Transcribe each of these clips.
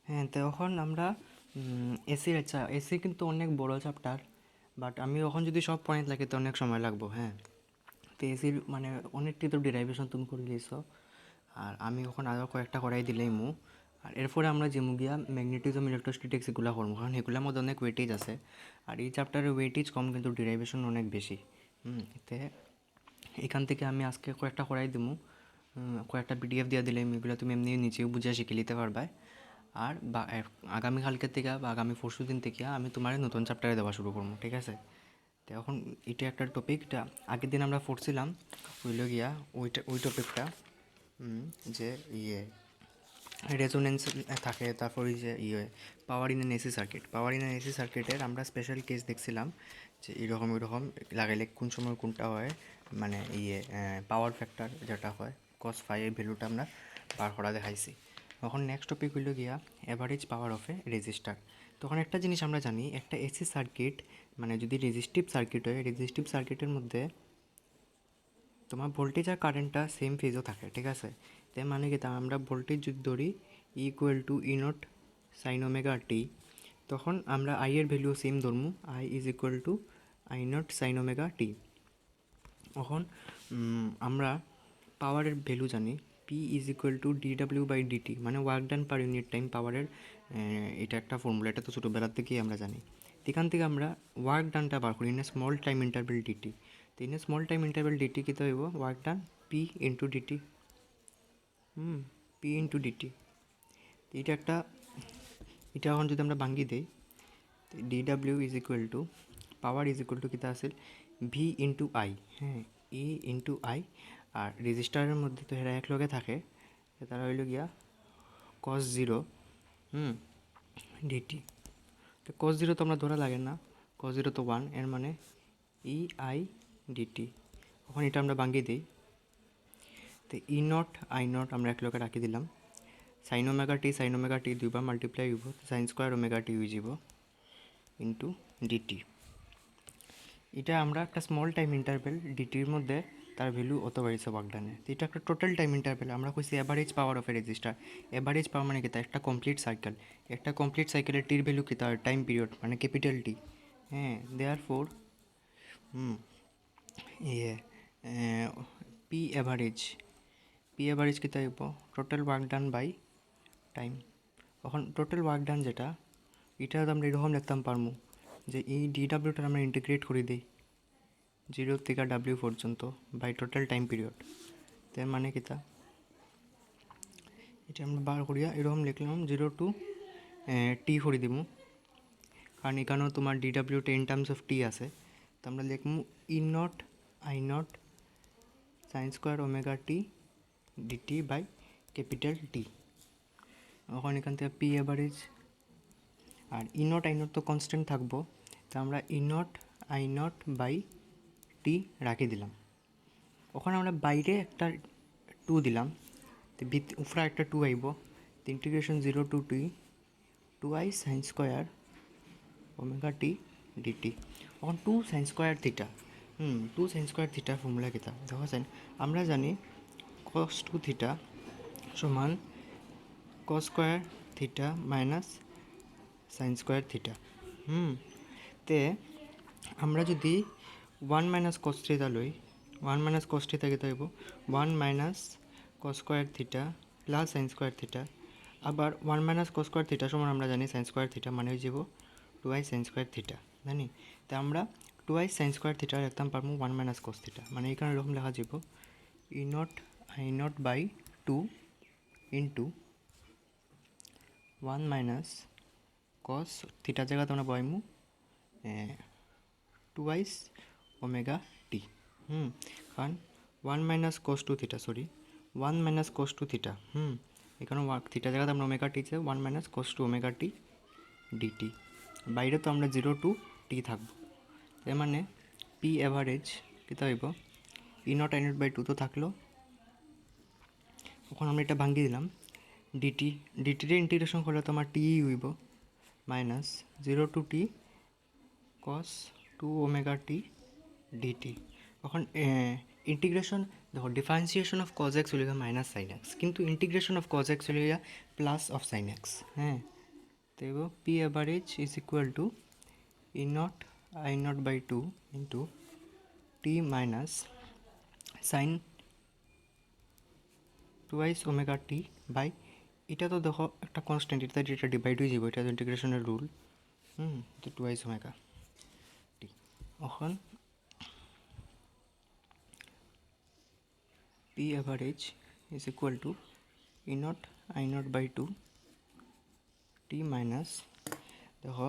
হ্যাঁ, তখন আমরা এসির এসি কিন্তু অনেক বড় চ্যাপ্টার, বাট আমি এখন যদি সব পয়েন্ট লাগে তো অনেক সময় লাগবো। হ্যাঁ, তো এসির মানে অনেকটি তো ডেরাইভেশন তুমি করে দিয়েছ, আর আমি এখন আরও কয়েকটা করাই দিলেই মু। আর এরপরে আমরা যে মুগিয়া ম্যাগনেটিজম ইলেকট্রোস্ট্যাটিক্স এগুলো করবো, কারণ এগুলোর মধ্যে অনেক ওয়েটেজ আছে। আর এই চ্যাপ্টারের ওয়েটেজ কম কিন্তু ডেরাইভেশন অনেক বেশি। তে এখান থেকে আমি আজকে কয়েকটা করাই দিমু, কয়েকটা পিডিএফ দিয়ে দিলে এগুলো তুমি এমনি নিচেও বুঝে শিখে নিতে পারবে। আর আগামীকালকের থেকে বা আগামী পরশু দিন থেকে আমি তোমার নতুন চ্যাপ্টারে দেওয়া শুরু করবো, ঠিক আছে? তো এখন এটা একটা টপিকটা আগের দিন আমরা পড়ছিলাম, হইল গিয়া ওই টপিকটা যে রেজোনেন্স থাকে, তারপর ওই যে power in an AC circuit, power in an AC সার্কিটের আমরা স্পেশাল কেস দেখছিলাম যে এরকম লাগাইলে কোন সময় কোনটা হয়, মানে পাওয়ার ফ্যাক্টর যেটা হয় কস ফাইয়ের ভ্যালুটা আমরা বার করা দেখাইছি। তখন নেক্সট টপিক হইল গিয়া average power of A register. তখন একটা জিনিস আমরা জানি, একটা এসি সার্কিট মানে যদি রেজিস্টিভ সার্কিট হয়, রেজিস্টিভ সার্কিটের মধ্যে তোমার ভোল্টেজ আর কারেন্টটা সেম ফেজও থাকে, ঠিক আছে? তাই মানে কি, তা আমরা ভোল্টেজ যদি ধরি equal to E naught sine omega T, তখন আমরা আই এর ভ্যালু সেম ধরমু, I is equal to I not sine omega T. এখন আমরা পাওয়ারের ভ্যালু জানি, P is equal to D W by D T, মানে work done per unit time পাওয়ারের এটা একটা ফর্মুলা, এটা তো ছোটোবেলার থেকেই আমরা জানি। এখান থেকে আমরা ওয়ার্ক ডানটা বার করি in a small time interval D T. তো in a small time interval D T কী হইব, work done P into D T, P into D T. এটা একটা, এটা এখন যদি আমরা ভাঙ্গি দিই, D W is equal to power is equal to কিতা আছে, ভি ইন্টু আই। হ্যাঁ, ই ইন্টু আই। আর রেজিস্টারের মধ্যে তো হেরা একলগে থাকে, তারা হইল গিয়া কস জিরো ডিটি। তো কস জিরো তো আমরা ধরা লাগে না, কস জিরো তো ওয়ান, এর মানে ই আই ডিটি। এখন এটা আমরা ভাঙ্গি দিই, তো ই নট আই নট আমরা একলগে রাখি দিলাম, সাইন ওমেগা টি দুইবার মাল্টিপ্লাই হইব, সাইন স্কোয়ার ওমেগা টি হয়ে যাব ইন্টু ডিটি। এটা আমরা একটা স্মল টাইম ইন্টারভেল ডিটির মধ্যে তার ভ্যালু অত বাড়িয়েছে ওয়ার্কডানে। তো এটা একটা টোটাল টাইম ইন্টারভেল, আমরা কইছি average power of A register. Average power মানে কি, তা একটা কমপ্লিট সাইকেল, একটা কমপ্লিট সাইকেলের টির ভ্যালু কি, তার টাইম পিরিয়ড মানে ক্যাপিটাল টি। হ্যাঁ, দেয়ার ফোর ইয়ে পি অ্যাভারেজ, পি অ্যাভারেজ কী থাকব, total work done by time. এখন টোটাল ওয়ার্ক ডান যেটা, এটা আমরা এরকম লিখতাম পারমু যে এই ডি ডাব্লিউটা আমরা ইন্টিগ্রেট করে দিই 0 থেকে ডাব্লিউ পর্যন্ত বাই টোটাল টাইম পিরিয়ড। তার মানে কিতা, এটা আমরা বার করিয়া এরকম লিখলাম 0 টু টি করে দিব, কারণ এখানেও তোমার ডি ডাব্লিউটা ইন টার্মস অফ টি আছে। তো আমরা লিখবো E not I not sine square omega T dt by capital T. এখন এখান থেকে পি অ্যাভারেজ, আর ই নট আই নট তো কনস্ট্যান্ট থাকবো, তো আমরা E not I not by T রাখি দিলাম। ওখানে আমরা বাইরে একটা 2 দিলাম, তো উপরে একটা 2 আইব, তো ইন্টিগ্রেশন 0 টু টি 2i sign square omega T dT. এখন 2 sine square theta, 2 sine square থিটার ফর্মুলা কিতা দেখো সাইন, আমরা জানি কস 2 থিটা সমান cos square theta minus sine square theta. তে আমরা যদি 1 মাইনাস কস থিটা লই, 1 মাইনাস কস থিটা কী থাকব, 1 minus cos square theta plus sine square theta. আবার 1 মাইনাস কস স্কোয়ার থিটা সমান আমরা জানি সাইন স্কোয়ার থিটা মানে হয়ে যাব 2i সাইন স্কোয়ার থিটা, জানি। তো আমরা 2i সাইন স্কোয়ার থিটা লিখতাম পারবো 1 মাইনাস কস থিটা, মানে এখানে এরকম লেখা যাব E not I not by 2 into 1 minus cos থিটার জায়গাতে আমরা পাইমু 2i ওমেগা টি। কারণ 1 minus cos 2 theta, sorry 1 minus cos 2 theta, এখানে থিটা জায়গাতে আমরা ওমেগা টি চাই, 1 minus cos 2 omega T dt. বাইরে তো আমরা 0 টু টি থাকবো, এর মানে পি অ্যাভারেজ কীটা হইব, ই নট আই নট বাই 2 তো থাকলো। এখন আমরা এটা ভাঙ্গি দিলাম, ডিটি, ডিটির ইন্টিগ্রেশন করলে তো আমার টি হইব minus 0 two T cos 2 omega T dT. এখন ইন্টিগ্রেশন দেখো, ডিফারেন্সিয়েশন অফ কজ এক্স হলে মাইনাস সাইন এক্স, কিন্তু ইন্টিগ্রেশন অফ কজ এক্স হলে প্লাস অফ সাইন এক্স। হ্যাঁ, দেখো P average is equal to E not I not by two into T minus sine twice omega T by এটা তো দেখো একটা constant, এটা divide হয়ে যাব, এটা ইন্টিগ্রেশনের রুল। তো টুয়াইস ওমেগা টি। এখন P average is equal to E not I not by two T minus দেখো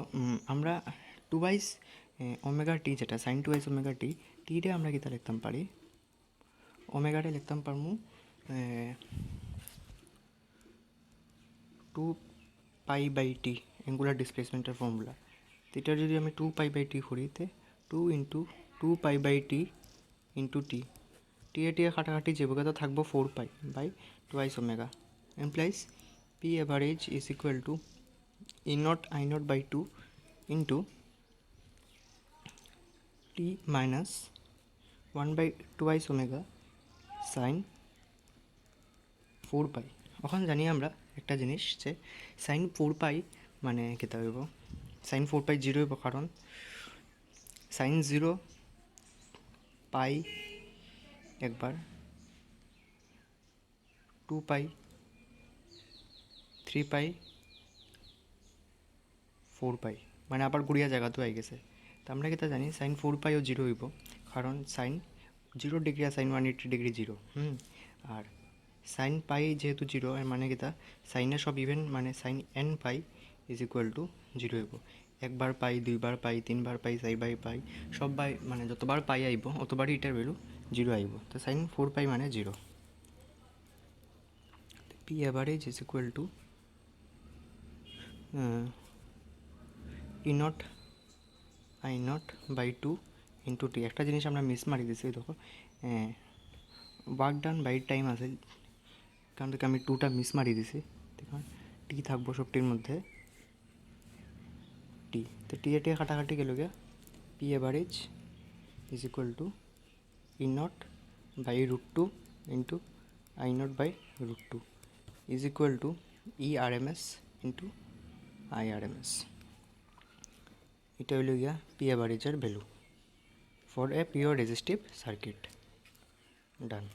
আমরা টুয়াইস ওমেগা টি যেটা সাইন টুয়াইস ওমেগা টি, টিটা আমরা কিতা লিখতাম পারি, ওমেগাটা লিখতাম পারমু 2π/t এঙ্গুলার ডিসপ্লেসমেন্টের ফর্মুলা। এটা যদি আমি 2π/t করি তে 2 ইন্টু 2π/t ইন্টু টি, টি এ কাটাকাটি যাবো, তো থাকবো 4π/2 omega implies P average is equal to E not I not by two into T minus 1/2 omega sine 4π। এখন জানি আমরা একটা জিনিস যে সাইন 4π মানে কেতা হইব, সাইন 4π 0 হইব, কারণ সাইন 0 পাই একবার, 2π 3π 4π মানে আবার গুড়িয়া জায়গা তো হয়ে গেছে। তো আমরা কেতা জানি সাইন 4π ও 0 হইব, কারণ সাইন 0 ডিগ্রি আর সাইন 180 ডিগ্রি 0। আর সাইন পাই যেহেতু 0 এর মানে কিতা সাইনের সব ইভেন মানে sine n pi is equal two 0 হইব। একবার পাই, দুইবার পাই, তিনবার পাই, চারবার পাই, সব বাই মানে যতবার পাই আইব অতবারই এটার ভ্যালু 0 আইব। তো সাইন 4π মানে 0। P average is equal to E not I not by two into T. একটা জিনিস আমরা মিস মারি দিছি, দেখো ওয়ার্ক ডান বাই টাইম আছে, কারণ থেকে আমি 2টা মিস মারি দিছি। দেখুন টি থাকবো সবটির মধ্যে টি, তো টি এ কাটাকাটি গেল গিয়া P average is equal to E not by √2 into I not by √2 is equal to E R M S into I R M S. এটা হইল গিয়া পি অ্যাভারেজের value for a pure resistive circuit. Done.